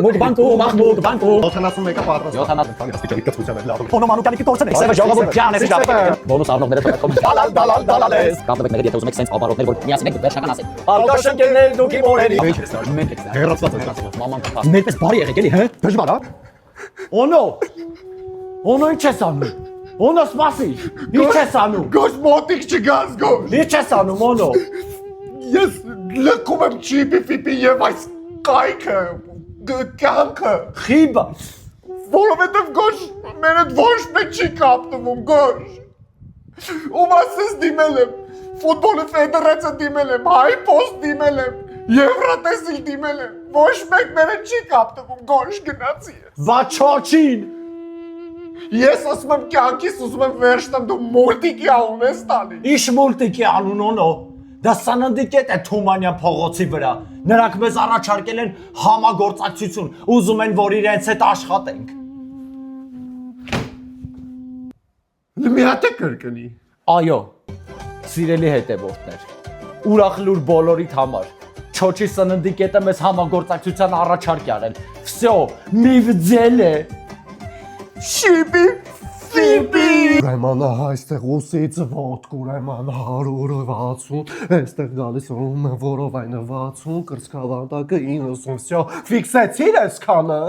Մուտբանկու, Մախմուտ, բանկու։ 71-ը պատրաստ։ 70 Աստիճանի կծուցյալ է լավ։ Օնոմանուկյանի կտորցն է։ Սևը ժողովուրդ ջան է սիգար։ Բոնուս առնողները թողարկում։ Դալալ։ Կապտեք մեկ եթե ուզում եք sense ապարոտներ, որ միասին եք վերջական ասեք։ Ալկաշենկերներ դուք իմ օրերի։ Մենք եք։ Հերացած է։ Մաման կա։ Ներպես բարի եղեք էլի, հա։ Դժվար է։ Օնո։ Օնո ինչ ես անում։ Օնո սպասի։ Ինչ ես անում։ Գոս մոտիկ չգաս գոս։ Ինչ ես անում Օնո։ Ես լքում եմ չիպի ֆիպի եւ այս կայքը կյանքը։ Խիբա։ Որովհետեւ գոս մենդ ոչ մեկ չի կապտվում գոս։ Ում ասես դիմել եմ, ֆուտբոլի ֆեդերացիա դիմել եմ, հայ պոստ դիմել եմ, Եվրատեսիլ դիմել եմ, ոչ մեկ մենդ չի կապտվում գոս գնացի ես։ Վաչոչին։ Ես ասում եմ կյանքիս ուզում եմ վերջնամ դու մուլտիկի անուն ես տալի։ Ինչ մուլտիկի անուն Օնո։ Դա սաննդիկետ է Թումանյան փողոցի վրա։ Նրանք մեզ առաջարկել են համագործակցություն, ուզում են, որ իրենց հետ աշխատենք։ Մի հատ է կրկնի։ Այո, սիրելի հետևորդներ, ուրախ լուր բոլորիդ համար։ Չոչի սննդիկետը մեզ համագործակցության առաջարկ արել։ Վсё, մի վձել է։ Շիպի ֆիպի Ուրեմն այստեղ ուսից ոտք, ուրեմն 160, այստեղ գալիս ում որովայնը 60, կրծքավանդակը 90, վсё, ֆիքսեցիր այսքանը։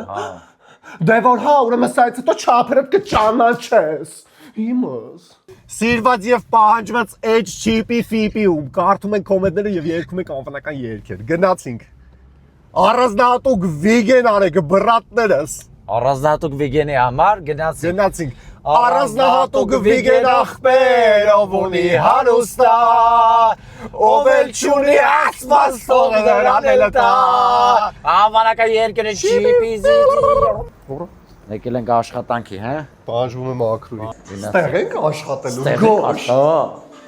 Դե որ հա, ուրեմն սա հետո չափերը կճանաչես։ Իմս։ Սիրված եւ պահանջված H chip-ի ֆիպիում կարդում ենք կոմենտները եւ երգում ենք անվանական երգեր։ Գնացինք։ Առանձնահատուկ վիգեն արեք բրատներս։ Առանձնահատուկ վիգենի համար Գնացինք։ Առանձնահատուկ վիգեն ախպեր, ով ունի հարուստա, ով էլ չունի ասված սողը նրան էլ տա։ Անվանական երկրը չիպիզի։ Եկել ենք աշխատանքի, հա։ Բաժվում եմ ակրուի։ Ստեղ ենք աշխատելու։ Ստեղ Գոչ։ Հա,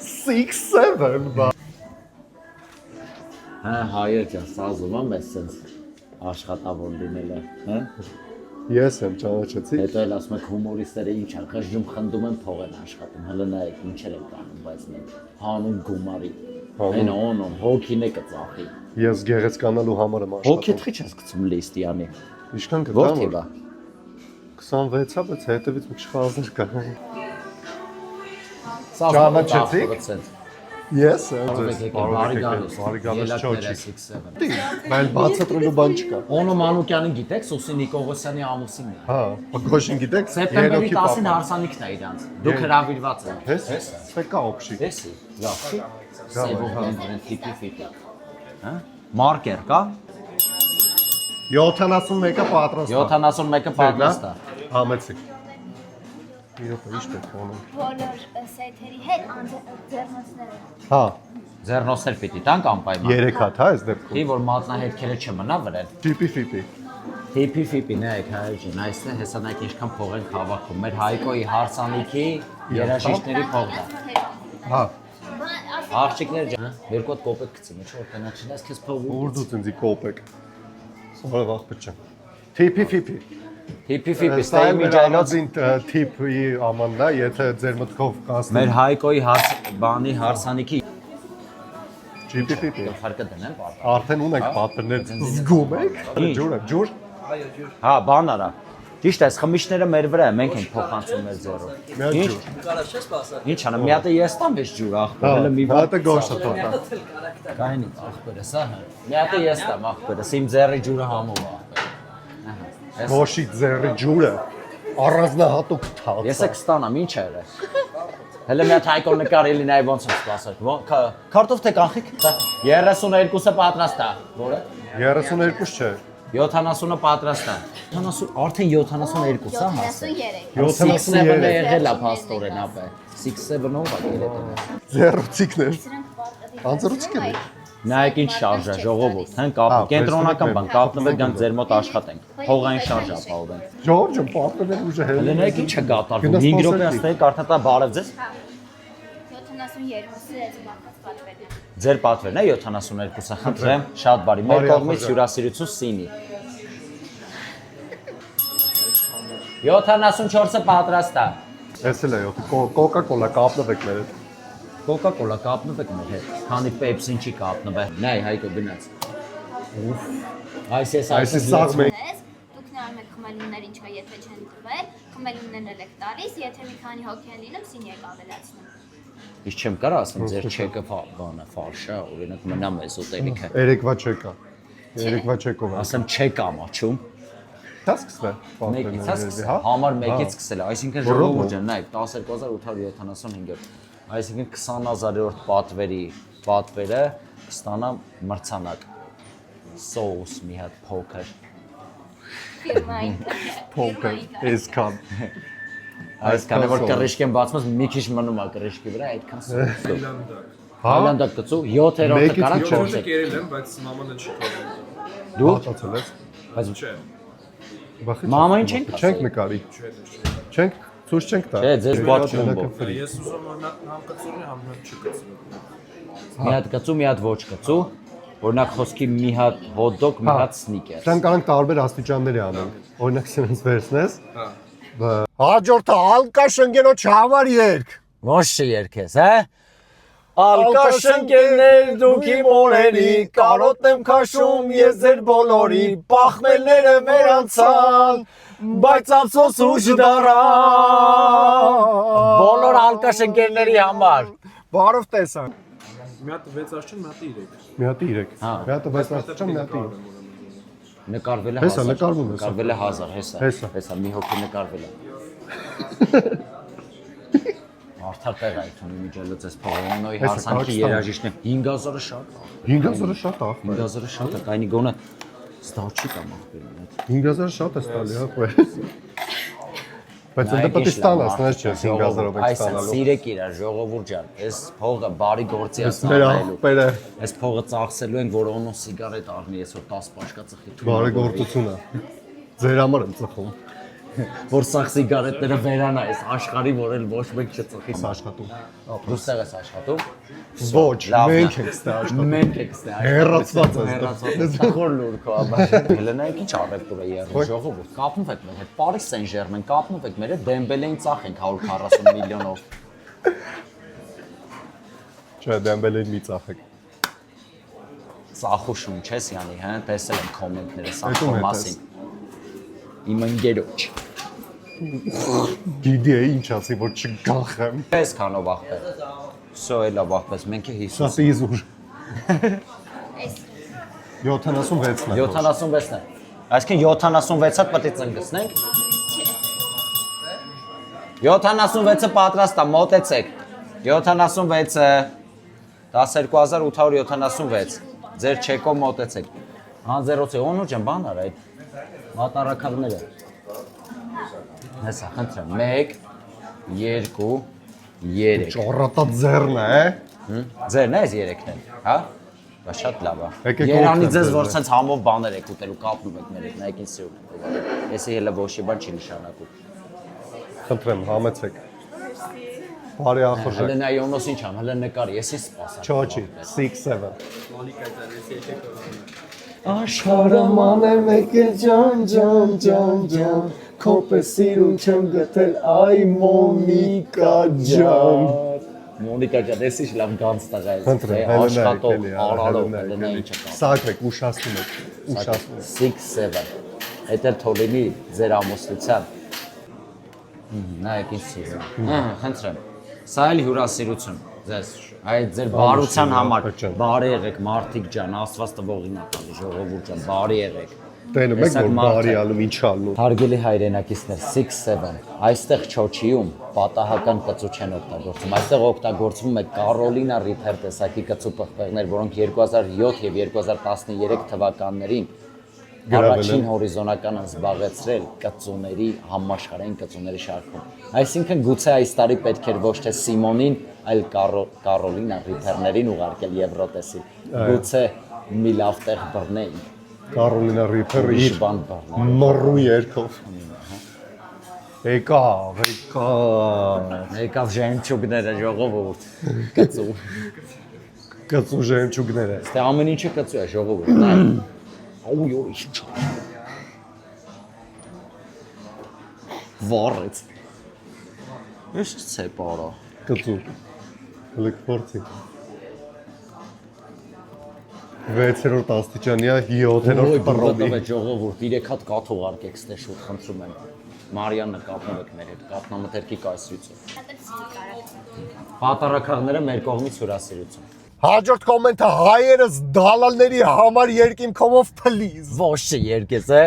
6-7 բա։ հա, հայեր ջան, սազում եմ ես սենց աշխատավոր լինելը, հա։ Ես եմ ճանաչեցի։ Հետո էլ ասում եք հումորիստները ինչ են, խժում խնդում են փող են աշխատում, հələ նայեք ինչեր են կանում, բայց մենք հանուն գումարի։ Այն օնում հոգին է կծախի։ Ես գեղեցկանալու համար եմ աշխատում։ Հոգի թխիչ ես գցում լիստյանի։ Ինչքան Ո՞ր կտամ։ թիվա։ 26-ա, բայց հետևից մի շխազներ կա։ Ճանաչեցիք։ Ես եմ։ Բարի գալուս։ Բարի գալուս չոչի։ 6-7։ Բայց բացատրելու բան չկա։ Օնո Մանուկյանին գիտեք, Սուսի Նիկողոսյանի ամուսինն է։ Հա, Գոշին գիտեք։ Սեպտեմբերի 10-ին հարսանիքն է իրանց։ Դուք հրավիրված եք։ Հես։ Սեկա օքշի։ Էսի, լավի։ Սեվոհին դրեն ֆիպի։ Հա։ Մարկեր կա։ 71-ը պատրաստ է։ 71-ը պատրաստ է։ Համեցի։ Իրոք ի՞նչ պետք է անում։ Բոլոր սեթերի հետ ձեռնոցները։ Հա, Ձեռնոցներ պիտի տանք անպայման։ 3 հատ հա այս դեպքում։ Ի որ մատնահետքերը չմնա վրան։ Ֆիպի ֆիպի։ Ֆիպի նայեք հայրեն, այստեղ հեսա նայեք ինչքան փող են հավաքում։ Մեր Հայկոյի հարսանիքի երաժիշտների փողն է։ Հա, Աղջիկներ ջան, երկու հատ կոպեկ գցին, ինչ որ տնաչինես քեզ փող։ ուր դու ինձ կոպեք։ Սովորը վախպետ չեմ։ Ֆիպի ֆիպի։ Ֆիպի, ստայի միջայլոց թիպի ամանն է, եթե ձեր մտքով կանցնի։ մեր Հայկոյի բանի հարսանիքի Ֆիպի ֆիպի։ ֆարկը դնեմ պարտադիր։ Արդեն ունենք պատրներ զգում եք։ Ջուրը, ջուր։ Հա, բան արա։ Ճիշտ է, խմիչները մեր վրա է, մենք ենք փոխանցում մեր ձեռով։ Ինչ։ Ինչ անեմ, մի հատ ես տամ ես ջուր ախպեր, հələ մի Հատը գոշը թողա։ Կայնի ախպերս, ահա։ Մի հատ ես տամ ախպերս, իմ ձեռի ջուրը համով ախպեր։ Ահա։ Գոշի ձեռի ջուրը առանձնահատուկ թաց։ Ես եք ստանամ, ինչ է երը։ Հələ մի հատ Հայկոն նկար էլի նայ ոնց եմ սպասել։ Քարտով թե կանխիկ։ 32-ը պատրաստ է։ Որը։ 32 չէ։ 70-ը պատրաստ է։ 70 արդեն 72-ը հասել։ 73։ 6-7-ը եղել է փաստորեն ապե։ 6-7-ով է գերետը։ Ձեռոցիկներ։ Սրանք Անձրուցիկներ։ Նայեք ինչ շարժ է ժողովուրդ, հեն կապ կենտրոնական բան, կապնվեք գանք ձեր մոտ աշխատենք։ Փողային շարժ ապահովենք։ Ժողովուրդ պատրվել ուժը հել։ Հələ նայեք ինչ է կատարվում։ 5 րոպե աստղի կարդատա բարև ձեզ։ 72-ը այս մակած պատվերն է։ Ձեր պատվերն է 72-ը, խնդրեմ, շատ բարի։ Մեր կողմից հյուրասիրություն սինի։ 74-ը պատրաստ է։ Էս էլ է, կոկա-կոլա կապնվեք մեր հետ։ Կոկա-կոլա կապնվեք մեր հետ, քանի Պեպսին չի կապնվել։ Նայ Հայկո գնաց։ Ուֆ։ Այս ես Այս սաղ մենք խմելուներ ինչա եթե չեն տվել, խմելուներն էլ եք տալիս, եթե մի քանի հոգի են լինում, սին եք ավելացնում։ Ես չեմ կարող ասեմ, ձեր չեկը բանը ֆարշ է, օրինակ մնամ էզոտերիկը։ Երեկվա չեկա։ Երեկվա չեկով է։ Ասեմ չեք ամաչում։ Դա սկսվել։ Մեկից համար մեկից սկսել է, այսինքն ժողովուրդ ջան, նայեք 12875, այսինքն 20000-րդ պատվերը կստանա մրցանակ։ Սոուս մի հատ փոքր։ Ֆիրմային։ Փոքր, այսքան։ Այսքանը որ կռիշկ են բացված, մի քիչ մնում է կռիշկի վրա, այդքան սոուս։ Հալանդակ կծու 7-րդը կարա 4-ը։ Կերել եմ, բայց մամանը չի թողել։ Դու Հացացել ես։ բայց Չէ, մամային չենք Չենք նկարի։ Չենք, ցույց չենք տա։ Չէ, ձեզ բաց չում բո։ ես ուզում եմ համ կծուրի, համ չկծուրի։ Մի հատ կծու, մի հատ ոչ կծու։ Օրինակ խոսքի մի հատ հոտ-դոգ, մի հատ սնիկեր։ Դրանք կարող տարբեր աստիճանների անենք։ Օրինակ սրանց վերցնես։ Հա։ Հաջորդը ալկա շնգենոչ համար երկ։ Ոչ չերքես, հա։ Ալկա շնկերներ դուք իմ օրերի, կարոտ եմ քաշում ես ձեր բոլորի, պախմելները վերանցան, բայց ափսոս ուժ դարան։ Բոլոր ալկա շնկերների համար։ Բարով տեսան։ Մի հատ 6 աստիճան, մի հատ 3։ Մի հատ 3։ Հա։ Մի հատ 6 աստիճան, մի հատ 3։ Նկարվել է Հեսա, 1000։ նկարվում է, Նկարվել է 1000, հեսա։ Հեսա։ Հեսա մի հոգի նկարվել է։ Արդար տեղ այդ ունի միջելոց այս փողոնոյի Հեսա, հարսանքի Կազախստան։ երաժիշտն է 5000-ը շատ է։ 5000-ը շատ է։ 5000-ը շատ է, կայնի գոնը ստաչի կամ ախպերին այդ։ 5000-ը շատ է ստալի, հա։ Բայց ընդ պետք է ստանաս, նայես չէ 5000-ով եք Այս ստանալու։ սիրեք իրար ժողովուրդ ջան, այս փողը բարի գործի է Մեր ստանալու։ ախպերը Այս փողը ծախսելու ենք, որ օնո սիգարետ առնի, այսօր 10 պաշկա ծխի թույլ։ բարեգործություն է։ Ձեր համար եմ ծխում։ Որ սաղ սիգարետները վերանա այս աշխարհի, որ էլ ոչ մեկ չծխի։ Աշխատում։ Դու ստեղ ես աշխատում։ Ոչ, Լավն է։ մենք ենք ստեղ աշխատում։ Մենք եք ստեղ Հեռացված ես դու։ Հեռացված խոր լուր քո ապա։ Հելենայի քիչ առևտուր է եղել ժողովուրդ։ Կապնուв եք մեր հետ Paris Saint-Germain, կապնուv եք մեր հետ Դեմբելեին ծախենք 140 միլիոնով։ Չէ, Դեմբելին մի ծախեք։ Ծախուշում չես յանի, հա, տեսել եմ կոմենտները Հետո սա հետ մասին։ Իմ ընկերոջ։ Գիտի է ինչ ասի, որ չգախեմ։ Պես քանով ախպեր։ Սո էլա վախպես, մենք է 50։ Շատ իզուր։ Այս 76-ն է։ 76-ն է։ Այսինքն 76-ը պետք է ծնգցնենք։ 76-ը պատրաստ է, մոտեցեք։ 76-ը 12876։ Ձեր չեկով մոտեցեք։ Հանձերոցի օնու ջան, բան արա այդ մատարակալները։ Հեսա, խնդրեմ, 1 2 3։ Ճոռատա ձեռն է։ Ձերն է այս 3-ն են, հա? Բայց շատ լավ է։ Եկեք Երանի օգնեմ ձեզ ձեզ, որ sense համով բաներ եք ուտելու, կապնում եք մեր հետ, նայեք ինձ սիրում եք ով։ Էսի հելը ոչի բան չի նշանակում։ Խնդրեմ, համեցեք։ Բարի ախորժակ։ Հələ նայ ոնոս ինչ ամ, հələ նկարի, ես սպասա։ Չոչի, 6-7։ Աշխարհը Մաներ մեկ էլ ջան, քոպես սիրուն չեմ գտել, այ Մոնիկա ջան։ Մոնիկա ջան, ես ինչ լավ գանց տղա ես։ Խնդրեմ, Աշխատող, Հելենա, արարող, հելենա ինչ է կա։ Սակվեք, ուշացնում եք, ուշացնում եք։ 6-7։ Էդ էլ թողնի ձեր ամուսնության։ Նայեք ինչ սիրում։ Խնդրեմ։ Սա էլ հյուրասիրություն ձեզ։ Այդ ձեր բարության համար բարի եղեք մարդիկ ջան, Աստված տվողին է տալի ժողովուրդ ջան, բարի եղեք։ Տենում եք, որ բարի ալում, ինչ ալնում։ Հարգելի հայրենակիցներ, 6-7, այստեղ Չոչիում պատահական կծու չեն օգտագործում, այստեղ օգտագործվում է Կարոլինա Ռիփեր տեսակի կծու պղպեղներ, որոնք 2007 եւ 2013 թվականներին առաջին հորիզոնական են զբաղեցրել կծուների, համաշխարհային կծուների շարքում։ Այսինքն գուցե այս տարի պետք էր ոչ թե Սիմոնին, այլ Կարոլինա Ռիփերներին ուղարկել Եվրոտեսի։ Գուցե մի լավ տեղ բռնեին։ Կարոլինա Ռիփերը Իր իր բան բռնա։ մռու երկով։ Եկավ։ Եկավ ժենչուկները ժողովուրդ։ Կծու։ Կծու ժենչուկները։ Դե ամեն ինչը կծու է ժողովուրդ։ Նայ։ Աու յո ինչ։ Վառեց։ Ես չէ պարա։ Կծու։ Հլիկ փորձի։ 6-րդ աստիճանյա 7-րդ պրոբի։ Ո՞վ է ժողովուրդ, 3 հատ կաթ ուղարկեք ստե շուտ խնդրում եմ։ Մարիաննը կապնվեք մեր հետ, կատնամթերքի կայսրություն։ Պատարակաղները մեր կողմից հյուրասիրություն։ Հաջորդ կոմենտը հայերս դալալների համար երկինքով please։ Ոչ չէ երկես է։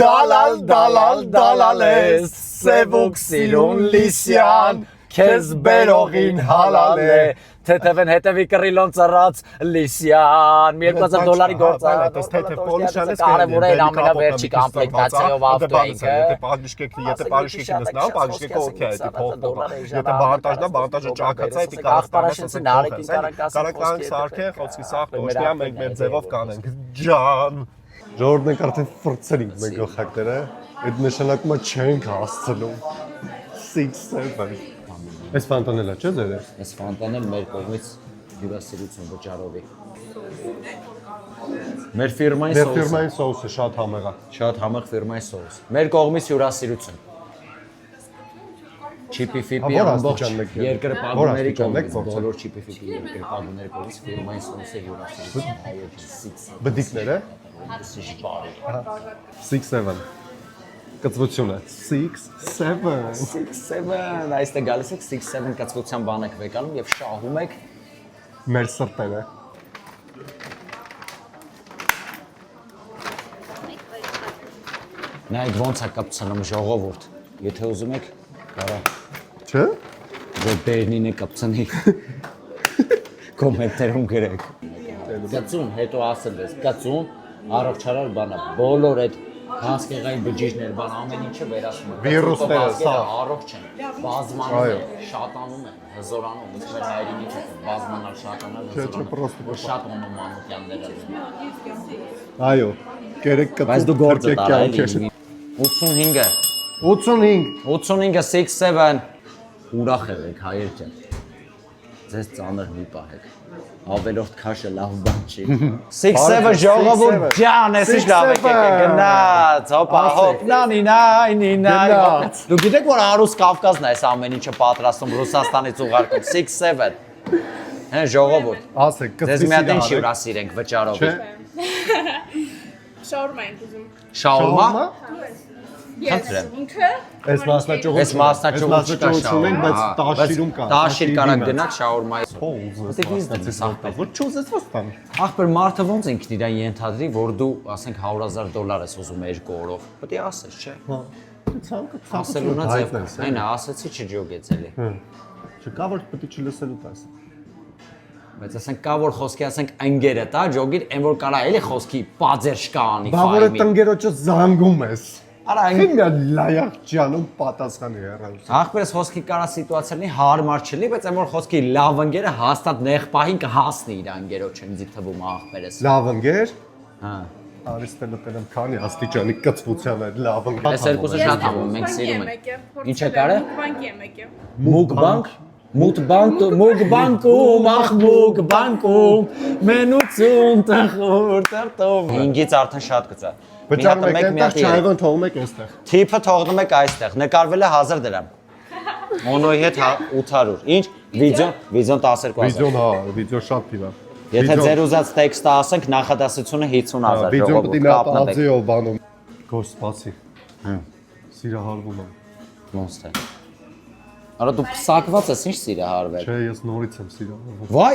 Դալալ ես, սևուկ սիրուն լիսյան, քեզ բերողին հալալ է։ Թեթևեն հետևի կռիլոն ծռած լիսյան, $2000 գործարան։ Այդպես թե պոլիշան ես կարևոր է ամենավերջի կոմպլեկտացիայով ավտոյինքը։ Եթե պարիշկեքի նստնամ, պարիշկեքը օքեյ է, դի փոխ։ Եթե բանտաժնա, բանտաժը ճակացա, դի կարակ սարքե, խոսքի սախ, ոչնյա մենք մեր ձևով կանենք։ Ջան։ Ժողովուրդն ենք արդեն ֆրցրինք մեր գլխակները, այդ նշանակում է չենք հասցնում։ 6-7 Այս ֆանտանելա չէ ձերը։ Այս ֆանտանել մեր կողմից հյուրասիրություն վճարովի։ Մեր ֆիրմային սոուսը շատ համեղ է։ շատ համեղ ֆիրմայի սոուս։ Մեր կողմից հյուրասիրություն։ Չիպի ֆիպի ամբողջ երկրպագուների կողմից, բոլոր չիպի ֆիպի երկրպագուների կողմից ֆիրմային սոուսը հյուրասիրություն։ Բդիկները 6-7 կծվությունը 6-7 Այստեղ գալիս եք 6-7 կծվության բան եք վեկանում եւ շահում եք մեր սրտերը։ Նայեք ոնց է կապցնում ժողովուրդ։ Եթե ուզում եք, կարա։ Չէ՞։ Ձեր Բերնինը կապցնի։ Կոմենտներում գրեք։ Կծուն, հետո ասել ես, կծուն, առողջարար բանա, բոլոր այդ հասկեղային բջիջներ, բան ամեն ինչը վերացնում է։ Վիրուսները, սա առողջ են, բազմանում են, շատանում են, հզորանում, իսկ մեր հայրենի չէ, բազմանալ, շատանալ, հզորանում, շատ օնոմանուտյաններ են։ Այո, կերեք կծուն։ Բայց դու գործը տարա էլի։ 85-ը։ 85-ը 6-7 ուրախ եղեք հայեր ջան։ Ձեզ ծանր մի պահեք։ Ավելորդ քաշը լավ բան չի։ 6-7 ժողովուրդ ջան, ես ինչ լավ եք գնաց, հոպա հոպ, նանինայ։ Դու գիտեք որ Արուս Կավկազն է այս ամեն ինչը պատրաստում Ռուսաստանից ուղարկում 6-7։ Հեն ժողովուրդ։ Ասեք, Ձեզ մի հատ ինչ հյուրասիրենք վճարով։ Շաուրմա ենք ուզում։ Շաուրմա։ Ես ինքը Այս մասնաճյուղություն ենք, բայց տաշիրում կա։ Տաշիր կարակ դնակ շաուրմայի։ Ոչ չուզեցված տան։ Ախպեր մարդը ոնց ինքն իրան ենթադրի, որ դու, ասենք $100,000 ես ուզում 2 օրով։ Պետք է ասես, չէ։ Ցանկը Ասելունա ձև։ Այնա, ասեցի չջոգեց էլի։ Չկա որ պետք է չլսելու տաս։ Բայց ասենք կա որ խոսքի ասենք ընկերը տա, ջոգիր, այն որ կարա էլի խոսքի բաձերշկա անի Բա որ այդ ընկերոջը զանգում ես։ Արա Ինքը լայախ ջանում պատասխանի հեռանում։ ախպերս խոսքի կարա սիտուացիա լինի հարմար չլի, բայց այն որ խոսքի լավ ընկերը հաստատ նեղ պահին կհասնի իր ընկերոջ ինձի թվում ախպերս։ Լավ ընկեր։ Հա։ Արիստելը տենեմ քանի աստիճանի կծվության է լավ ընկեր։ Այս երկուսը շատ համում ենք սիրում ենք։ Ինչ է կարը։ բանկի եմ եկել։ Մուկբանկ Մուկբանկում, ախ մուկբանկում, մենություն տխուր տերտով։ 5-ից արդեն շատ կծա։ Վճարում եք այնտեղ չայվան թողում եք այստեղ։ Թիփը թողնում եք այստեղ, նկարվել է 1000 դրամ։ Մոնոյի հետ 800։ Ինչ? Վիդեոն 12000։ Վիդեոն հա, վիդեո շատ թիվ է։ Եթե ձեր ուզած տեքստը ասենք, նախադասությունը 50000 Վիդեոն պետք է մի հատ կապնեք։ ածիով բանում։ Գոս սպասի։ Սիրահարվում եմ։ Ոնց թե։ Արա դու փսակված ես, ինչ սիրահարվել։ Չէ, ես նորից եմ սիրահարվում։ Վայ։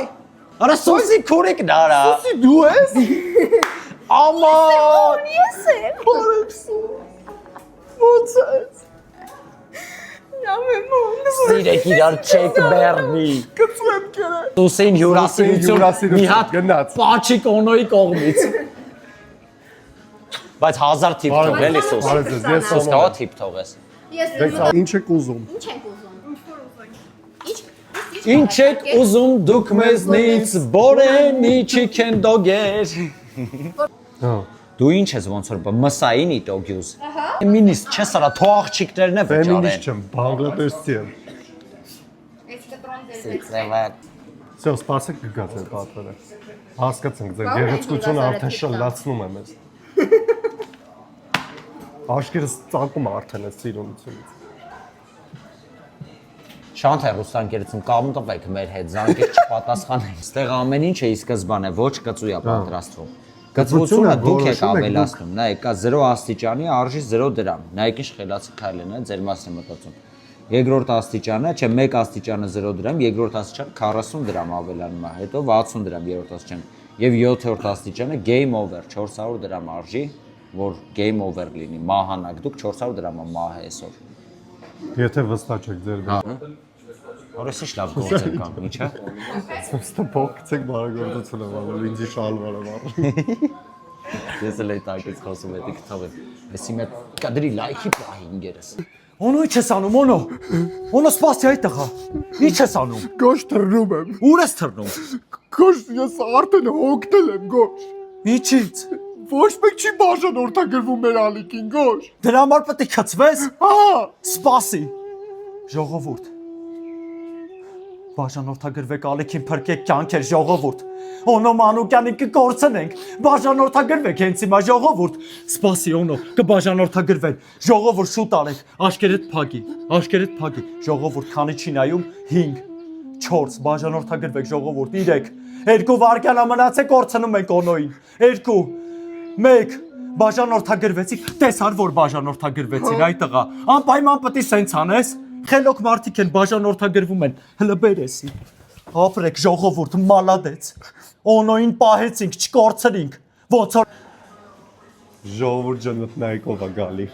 Արա սոսի քուրիկն արա։ Սոսի դու ես։ Աման։ Ես եմ։ Բարեպսու։ Ոնց ես։ Լավ եմ ոնց։ Սիրեք իրար չեք բեռնի։ Կծվեմ կերը։ Սուսին հյուրասիրություն մի հատ գնաց։ Պաչի կոնոյի կողմից։ Բայց 1000 թիփ թող էլի սոս։ Բարև ձեզ, ես Սոս կա թիփ թողես։ Ես Ինչ եք ուզում։ ինչ ենք ուզում։ Ինչ եք ուզում դուք մեզնից բորենի չիքեն դոգեր։ Հա։ Դու ինչ ես ոնց որ մսային իտոգյուզ։ Ֆեմինիստ չես արա թող աղջիկներն է վճարեն։ Ֆեմինիստ չեմ, բանգլադեշցի եմ։ Այս կտրոն ձեր Սա սպասեք կգա ձեր պատվերը։ Հասկացանք, ձեր գեղեցկությունը արդեն շլացնում է մեզ։ Աշկերս ծակում արդեն է սիրունությունից։ Շանթ է ռուսանկերություն կամ տվեք մեր հետ, զանգեր չպատասխանեն։ Այստեղ ամեն ինչ է ի սկզբանե, ոչ կծու է պատրաստվում։ Կծությունը դուք եք ավելացնում, նայեք, կա 0 աստիճանի արժի 0 դրամ։ Նայեք ինչ խելացի քայլ են, ձեր մասին մտածում։ Երկրորդ աստիճանը, չէ, 1 աստիճանը 0 դրամ, երկրորդ աստիճանը 40 դրամ ավելանում է, հետո 60 դրամ երրորդ աստիճանը։ Եվ 7-րդ աստիճանը game over 400 դրամ արժի, որ game over լինի, մահանակ դուք 400 դրամը մահ է այսօր։ Եթե վստահ չեք ձեր վրա։ Որս ինչ լավ գործեր կան, ինչա։ Ստը փոխեցեք բարեգործությունը, որ ինձի շալվարը վառ։ Ես էլ այդ այդից խոսում եմ, դիքթով եմ։ Էսի մեր կադրի լայքի պահի ինգերս։ Օնո ի՞նչ ես անում, օնո։ Օնո սպասի այդ տղա։ Ի՞նչ ես անում։ Գոշ թռնում եմ։ Ուր ես թռնում։ Գոշ ես արդեն հոգնել եմ գոշ։ Ինչի՞ց։ Ոչ մեկ չի բաժանորդագրվում մեր ալիքին գոշ։ Դրա համար պետք է քծվես։ Հա։ Սպասի։ Ժողովուրդ։ Բաժանորդագրվեք ալիքին փրկեք կյանքեր ժողովուրդ։ Օնո Մանուկյանի կկորցնենք։ Բաժանորդագրվեք հենց հիմա ժողովուրդ։ Սպասի օնո, կբաժանորդագրվեն։ Ժողովուրդ շուտ արեք։ Աշկերտ փագի։ Ժողովուրդ քանի չի նայում 5 4 բաժանորդագրվեք ժողովուրդ 3 2 վարկյան ամնացեք կորցնում ենք օնոին 2 1 բաժանորդագրվեցի տեսար որ բաժանորդագրվեցին այ տղա անպայման պետք է սենց անես խելոք մարդիկ են բաժանորդագրվում են հլը բերեսի ապրեք ժողովուրդ մալադեց օնոին պահեցինք չկորցրինք ոնց որ Ժողովուրդ ջան մտնայք ով է գալի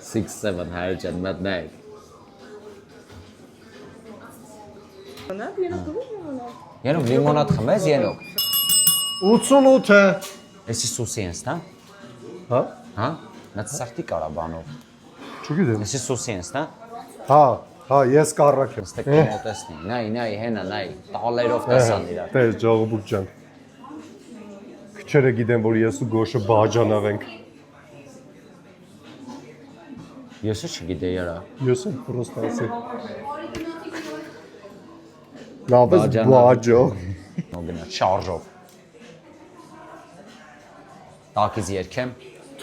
6-7 հայր ջան մտնայք Ենոք լիմոնադ խմես ենոք 88 է Էսի սուսի ենս նա Հա Հա Նած սարտի կարա բանով Չգիտեմ Էսի սուսի ենս նա Հա ես կառակ եմ Ստեք մոտեսնի նայ հենա նայ տալերով տեսան իրար Տես ժողովուրդ ջան Քչերը գիտեմ որ ես ու գոշը բաժանավենք Եսը չգիտեի արա Ես եմ պրոստ ասի Լավ ես բաժո Նոգնա շարժով Տակից երկեմ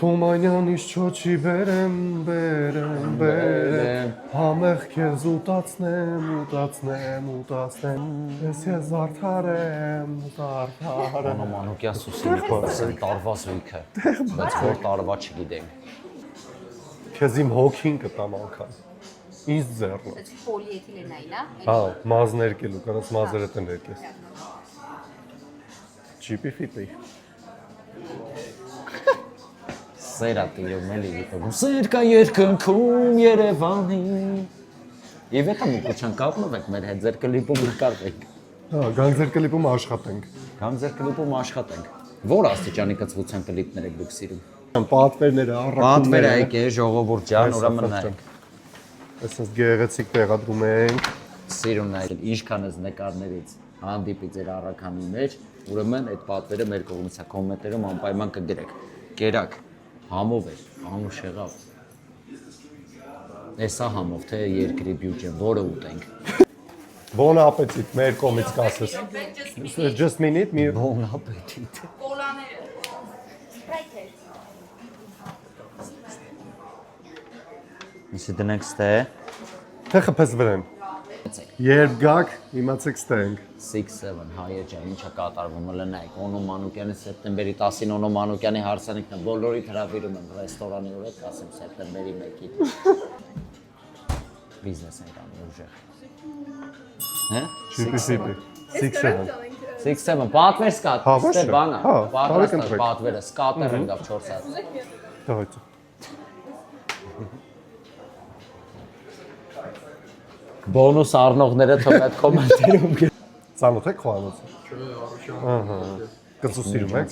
Թումանյանից չոչի բերեմ Համեղ կեզ ուտացնեմ Ես ես զարդարեմ Մանուկյա սուսինի կորսեն տարվա զույքը Բայց որ տարվա չգիտեմ Կեզ իմ հոգին կտամ անգամ Ինձ ձեռնը Պոլիէթիլենային, Հա, մազ ներկելու, կանաց մազերը տը ներկես Չիպի ֆիպի Սերա տիրում էլի վիտոգում Սեր կա երկնքում Երևանի Եվ էտա մի կուչան կապնով եք մեր հետ ձեր կլիպում նկարվենք Հա, գան ձեր կլիպում աշխատենք Կամ ձեր կլիպում աշխատենք Որ աստիճանի կծվության կլիպներ եք դուք սիրում Պատվերները, առակումները Պատվեր այք է, ժողովուրդ ջան, ուրեմն նայեք Այսպես գեղեցիկ տեղադրում ենք Սիրուն նայել, ինչքան ես նկարներից հանդիպի ձեր առաքանի մեջ, ուրեմն այդ պատվերը մեր կողմից է կոմենտներում անպայման կգրեք։ Կերակ, համով էր, անուշ եղավ։ Էսա համով, թե երկրի բյուջեն, որը ուտենք։ Bon appetit, մեր կողմից կասես։ Just minute, մի Bon appetit։ Իսկ դնենք ստե։ Թե խփես վրան։ Երբ գաք, իմացեք ստենք։ 6-7 հայեր ջան, ինչա կատարվում լնայք, Օնո Մանուկյանի սեպտեմբերի 10-ին Օնո Մանուկյանի հարսանիքն է, բոլորի հրավիրում եմ ռեստորանի օրը, կասեմ սեպտեմբերի 1-ին։ Բիզնես են անում ուժեղ։ Հա? Շիպի։ 6-7։ 6-7 պատվեր սկատ, ստե բանա, հա, պատրաստած պատվերը, սկատեր են գավ 4 հատ։ Դահոց։ Բոնուս առնողները թող այդ կոմենտերում գրեն։ Ծանոթ եք խոհանոցը։ Ահա։ Կծու սիրում եք։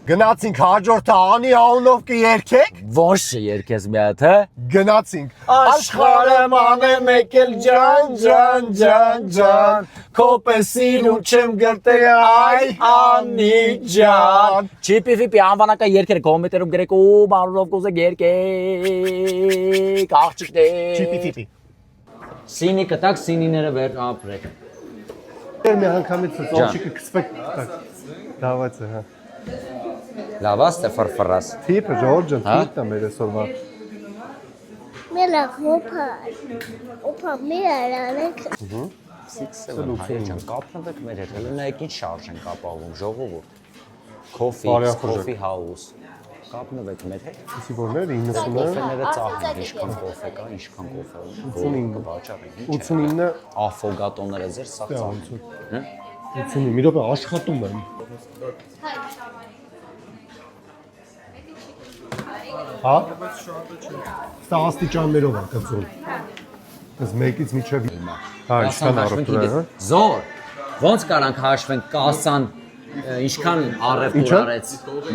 Գնացինք հաջորդը անի անունով կերքեք։ Ոչ երկես մի հատ, հա։ Գնացինք։ Աշխարհը մանեմ եկել ջան, Քոպեսին ու չեմ գրտել այ անի ջան։ Չիպի ֆիպի անվանակա երկեր կոմենտերում գրեք ու բարով կուզեք երկեք, աղջիկներ։ Չիպի ֆիպի։ Սինի կտակ, սինիները վեր ապրեք։ Մի անգամից ծոչիկը կսպեք։ Դավացը, հա։ Լավաս թե ֆրֆրաս։ Թիպը, Ժորժը, թիպը մեր այսօրվա։ Mela hopa. Opa mela lalek. 6-7 հայերան կապնվեք մեր հետ, հələ նայեք ինչ շարժ ենք ապահովում, ժողովուրդ։ Coffee, Բարեխորժեք։ coffee house։ Կապնվեք մեր հետ։ Իսի որներ 90-ը, Կոֆեները ծախենք, ինչքան կոֆե կա, ինչքան կոֆե ունի։ 89, Վաճառենք, ինչ է։ 89-ը, Աֆոգատոները ձեր սա ծախենք։ 89, մի րոպե աշխատում եմ։ Հա? Սա աստիճաններով է գծում։ Այս մեկից միջև հա, ինչքան առևտուր է, հա? Զոր, ոնց կարանք հաշվենք կասան ինչքան առևտուր արեց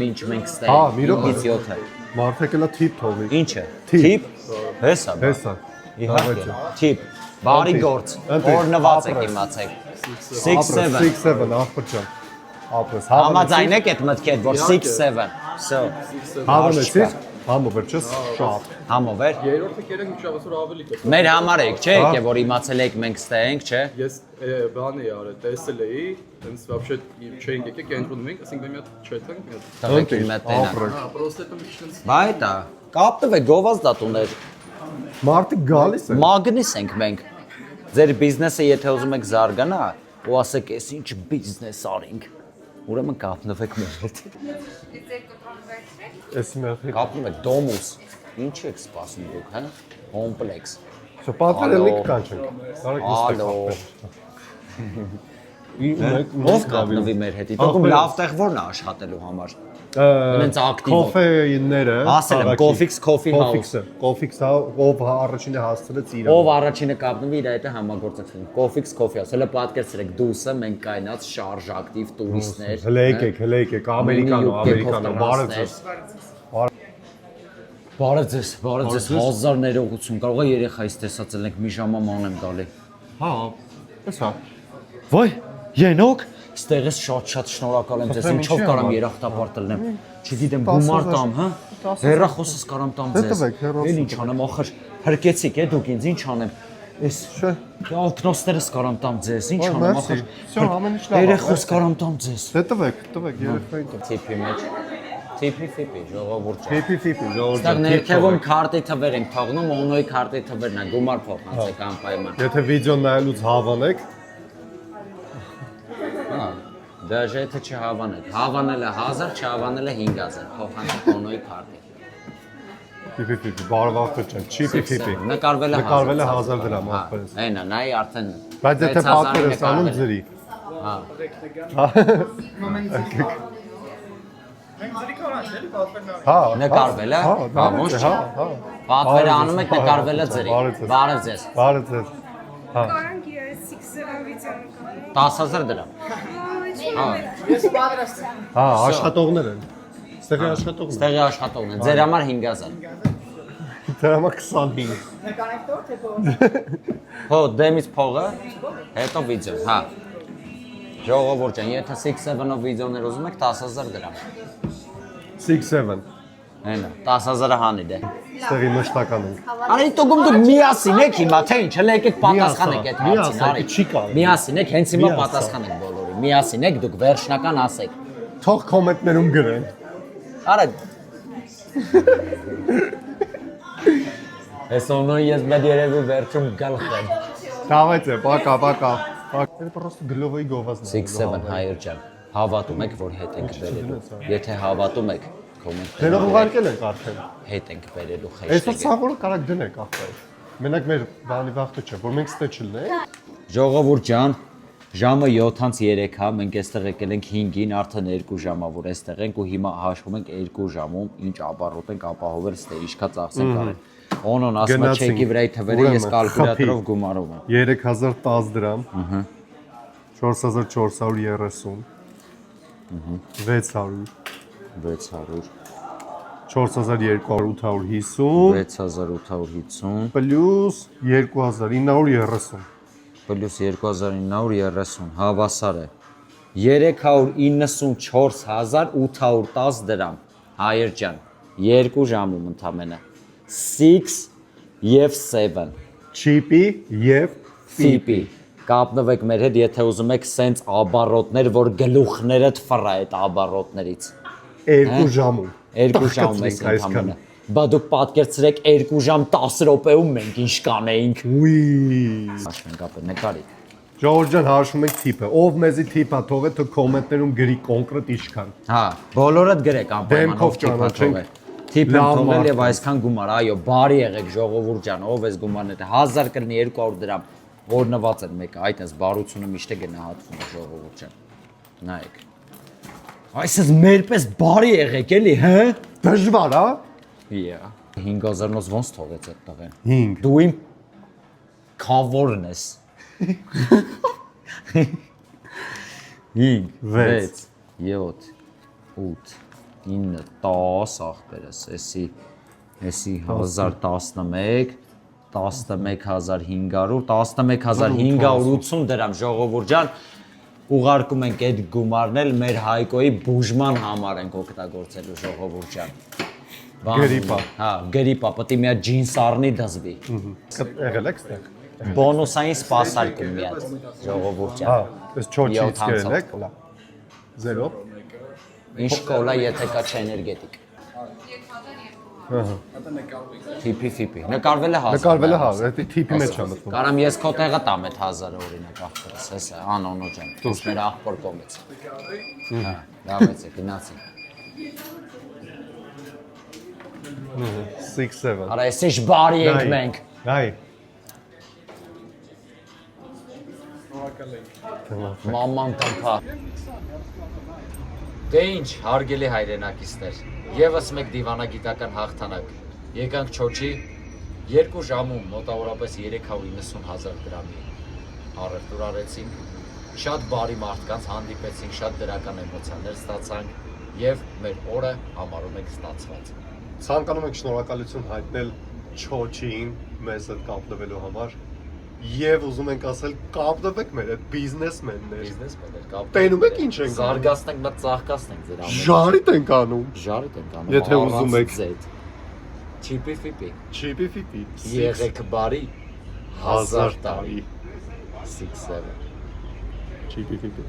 մինչ մենք ստեղ Հա, մի րոպե։ 5-7-ը։ Մարդը կլա թիպ թողնի։ Ինչ է։ Թիպ։ Թիպ։ Հեսա։ Հեսա։ Իհարկե։ Թիպ։ Բարի գործ։ Օրնված եք իմացեք։ 6-7։ 6-7 ախպր ջան։ Ապրես։ Համաձայն եք այդ մտքեդ, որ 6-7։ So, Հավանեցիր, համով էր չես շատ։ համով էր։ Երրորդը կերեք միջավ այսօր ավելի կա։ Մեր համար եք, չէ՞, եկե որ իմացել եք մենք ստե ենք, չէ՞։ Ես բան էի արել, տեսել էի, այնց вообще չէինք եկել, կենտրոնում էինք, ասենք մի հատ չեթանք, մի հատ։ Տվեք իմ հետ տենակ։ Ապրեք։ Հա, պրոստետը մի քիչ Բայտա, կապտվեք գովազդատուներ։ Մարդիկ գալիս են։ Մագնիս ենք մենք։ Ձեր բիզնեսը եթե ուզում եք զարգանա, ու ասեք, «Էս ինչ բիզնես արինք»։ Ուրեմն կապնվեք մեր հետ։ Էս մեր հետ։ Կապնվեք Domus։ Ինչ եք սպասում դուք, հա? Complex։ Շո պատվերը լիք կանչենք։ Ալո։ Ունեք Ով կապնվի մեր հետ։ Դուք լավ տեղ որն է աշխատելու համար։ Ինձ ակտիվ։ Կոֆեները։ Ասել եմ, Cofix Coffee House։ Կոֆիքսը։ Կոֆիքսը ով առաջինը հասցրեց իր։ Ով առաջինը կապնվի իր հետ համագործակցություն։ Cofix Coffee House։ Հələ պատկերացրեք դուսը մենք կայնած շարժ ակտիվ տուրիստներ։ Հլեյք, ամերիկանո, բարև ձեզ։ Բարև ձեզ, 1000 ներողություն։ Կարող է երեխայից տեսածել ենք մի ժամա ման եմ գալի։ Հա, էսա։ Ոյ, ենոք, ստեղից շատ շնորհակալ եմ ձեզ, Խնդրեմ, ինչով ինչի կարամ համար։ երախտապար տնեմ։ Չգիտեմ, գումար տամ, հա։ Հեռախոսս կարամ տամ ձեզ։ տվեք, հեռախոս Էլ ինչ անեմ, ախր հրկեցիք է դուք ինձ, ինչ անեմ։ Էս Չէ։ օկնոստերս կարամ տամ ձեզ, ինչ Ոյ, անեմ, մերսի։ ախր։ Всё, ամեն ինչ լավ է։ Երեխոս կարամ տամ ձեզ։ Դե տվեք, երեխային տա։ Թիփի մեջ։ Թիփի, ժողովուրդ։ Փիփի, ժողովուրդ։ Այստեղ ներքևում քարտի թվեր ենք թողնում, օնոյի քարտի թվերն է, գումար փոխանցեք անպայման։ Եթե վիդեոն նայելուց հավանեք, Հա, դաժե թե չհավանել։ Հավանելը 1000, չհավանելը 5000, փոխանցեք օնոյի քարտի։ փիփի, բարվախտ չեմ, չի փիփի։ Նկարվել է 1000 դրամ, Հա, ախպերս։ այնա, նայ արդեն։ Բայց եթե պատվերս անում ձրի։ Հա։ Հա, Նկարվել է։ Հա, ոչ հա, չէ։ հա։ Պատվերը անում եք, նկարվել է ձրի։ Բարև ձեզ։ Բարև ձեզ։ Բարև ձեզ։ Կարանք ես 6-7 վիդեոն 10000 դրամ։ Հա, աշխատողներ են։ Ստեղի աշխատողներ։ Ստեղի աշխատողն է։ Ձեր համար 5000։ Դրա համար 25։ Հո, դեմից փողը, հետո վիդեո, հա։ Ժողովուրդ ջան, եթե 6-7-ով վիդեոներ ուզում եք 10000 դրամ։ 6-7։ Այնա, 10000-ը հանի դե։ Ստեղի մշտական ենք։ Արի դուք միասին եք հիմա, թե ինչ, հələ եկեք պատասխանեք այդ հարցին, միասին, արի։ չի կարող։ Միասին եք, հենց հիմա Միասին։ պատասխանեք բոլորին։ Միասին եք, դուք վերջնական ասեք։ Թող կոմենտներում գրեն։ Արա։ Էսոնո ես մեծ երևի վերջում գալխ եմ։ Давайте, пока. Это просто глովոյի գովազն է։ 6-7 հայեր ջան, հավատում եք, որ հետ ենք բերելու։ Եթե հավատում եք, կոմենտներ։ Դրանք ուղարկել ենք արդեն։ Հետ ենք բերելու Այսօր hashtag-ը։ ցավորը կարակ դնեք ախպեր։ Մենակ մեր բանի վախտը չէ, որ մենք ստե չլնենք։ Ժողովուրդ ջան, ժամը 7:03 է, մենք այստեղ եկել ենք 5-ին, արդեն 2 ժամա որ այստեղ ենք ու հիմա հաշվում ենք 2 ժամում ինչ ապառոտ ենք ապահովել ստե, ինչքա ծախսենք արել։ Օնոն ասում է չեկի վրայի թվերը, ես կալկուլյատորով գումարում եմ։ 3010 դրամ։ 4430։ 600 4250 6850 պլյուս 2930 պլյուս 2930 հավասար է 394810 դրամ հայեր ջան 2 ժամում ընդամենը 6 եւ 7 չիպի եւ ֆիպի կապնվեք մեր հետ եթե ուզում եք սենց աբառոտներ որ գլուխներդ ֆռա այդ աբառոտներից 2 ժամում 2 ժամում էս ընդամենը Բա դուք պատկերացրեք 2 ժամ 10 րոպեում մենք ինչ կանեինք։ Ուի։ Հաշվենք ապա նկարիք։ Ժողովուրդ ջան, հաշվում ենք թիպը։ Ով մեզի թիպա թողե թե կոմենտներում գրի կոնկրետ ինչքան։ Հա, բոլորդ գրեք անպայման Դեմքով ճանաչենք։ Թիպ Լավ թողել մարդ եւ այսքան գումար, այո, բարի եղեք ժողովուրդ ջան, ով էս գումարները 1000 կրնի 200 դրամ, օրնված են մեկը, այդ էս բարությունը միշտ է գնահատվում է ժողովուրդ ջան։ Նայեք։ Այսպես մերպես բարի եղեք էլի, հա։ Դժվար, հա։ Yeah. 5000-նոց ոնց թողեց այդ տղեն։ 5 Դու իմ քավորն ես։ 5 6 7 8 9 10 ախպերս, էսի 1011 11500 11580 դրամ ժողովուրդ ջան ուղարկում ենք այդ գումարն էլ մեր Հայկոյի բուժման համար ենք օգտագործելու ժողովուրդ ջան։ Գրիպա։ Հա, գրիպա, պետք է մի հատ ջինս առնի դզվի։ եղել եք ստեղ։ Բոնուսային սպասարկում մի հատ ժողովուրդ Հա, ջան։ այս չոչից 7 գրել եք, լա։ 0 Ինչ կոլա եթե կա չէներգետիկ։ Ահա։ Թիպի ֆիպի։ Նկարվել է 1000։ Նկարվել է, հա, դա թիպի մեջ է մտնում։ Կարամ ես քո տեղը տամ այդ 1000-ը օրինակ ախպերս, հեսա, անոնո ջան։ Դուք մեր ախպոր կողմից։ Հա, լավեց է, գնացին։ 6-7։ Արա էս ինչ բարի ենք մենք։ Այ։ Մաման տանքա։ Դե ինչ, հարգելի հայրենակիցներ, եւս մեկ դիվանագիտական հաղթանակ։ Եկանք Չոչի 2 ժամում մոտավորապես 390,000 դրամի առևտուր արեցինք։ Շատ բարի մարդկանց հանդիպեցինք, շատ դրական էմոցիաներ ստացանք եւ մեր օրը համարում ենք ստացված։ Ցանկանում ենք շնորհակալություն հայտնել Չոչին մեզ հետ կապնվելու համար եւ ուզում ենք ասել կապնվեք մեր հետ բիզնեսմեններ։ Բիզնեսմեններ կապ։ Տենում եք ինչ ենք Զարգացնենք, մտ ծաղկացնենք ձեր ամեն։ Ժարիտ ենք անում։ Ժարիտ ենք անում։ Եթե ուզում եք։ Չիպի ֆիպի։ Չիպի ֆիպի։ Եղեք բարի 1000 տարի։ 6-7 Չիպի ֆիպի։